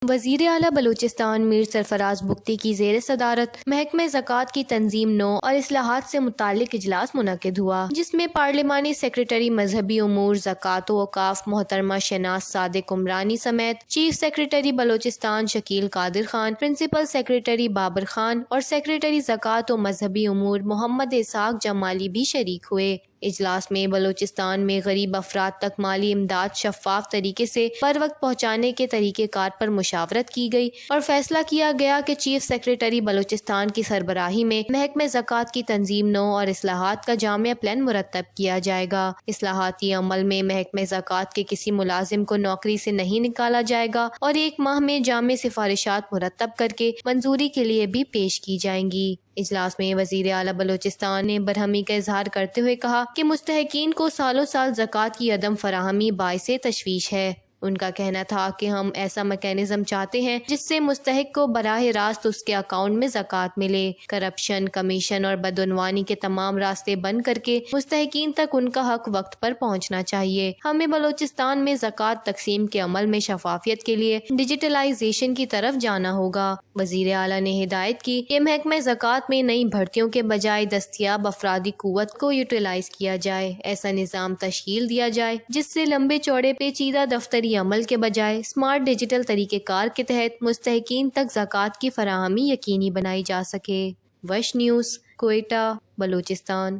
وزیر اعلیٰ بلوچستان میر سرفراز بگٹی کی زیر صدارت محکمہ زکوٰۃ کی تنظیم 9 اور اصلاحات سے متعلق اجلاس منعقد ہوا، جس میں پارلیمانی سیکریٹری مذہبی امور زکوٰۃ و اوقاف محترمہ شہناز صادق عمرانی سمیت چیف سیکریٹری بلوچستان شکیل قادر خان، پرنسپل سیکریٹری بابر خان اور سیکریٹری زکوٰۃ و مذہبی امور محمد اسحاق جمالی بھی شریک ہوئے۔ اجلاس میں بلوچستان میں غریب افراد تک مالی امداد شفاف طریقے سے بروقت پہنچانے کے طریقہ کار پر مشاورت کی گئی اور فیصلہ کیا گیا کہ چیف سیکریٹری بلوچستان کی سربراہی میں محکمہ زکوٰۃ کی تنظیم 9 اور اصلاحات کا جامع پلان مرتب کیا جائے گا۔ اصلاحاتی عمل میں محکمہ زکوٰۃ کے کسی ملازم کو نوکری سے نہیں نکالا جائے گا اور 1 ماہ میں جامع سفارشات مرتب کر کے منظوری کے لیے بھی پیش کی جائیں گی۔ اجلاس میں وزیر اعلیٰ بلوچستان نے برہمی کا اظہار کرتے ہوئے کہا کہ مستحقین کو سالوں سال زکوٰۃ کی عدم فراہمی باعث تشویش ہے۔ ان کا کہنا تھا کہ ہم ایسا میکینزم چاہتے ہیں جس سے مستحق کو براہ راست اس کے اکاؤنٹ میں زکوٰۃ ملے۔ کرپشن، کمیشن اور بدعنوانی کے تمام راستے بند کر کے مستحقین تک ان کا حق وقت پر پہنچنا چاہیے۔ ہمیں بلوچستان میں زکوٰۃ تقسیم کے عمل میں شفافیت کے لیے ڈیجیٹلائزیشن کی طرف جانا ہوگا۔ وزیر اعلیٰ نے ہدایت کی کہ محکمہ زکوٰۃ میں نئی بھرتیوں کے بجائے دستیاب افرادی قوت کو یوٹیلائز کیا جائے، ایسا نظام تشکیل دیا جائے جس سے لمبے چوڑے پیچیدہ دفتری عمل کے بجائے اسمارٹ ڈیجیٹل طریقہ کار کے تحت مستحقین تک زکوٰۃ کی فراہمی یقینی بنائی جا سکے۔ وش نیوز، کوئٹہ، بلوچستان۔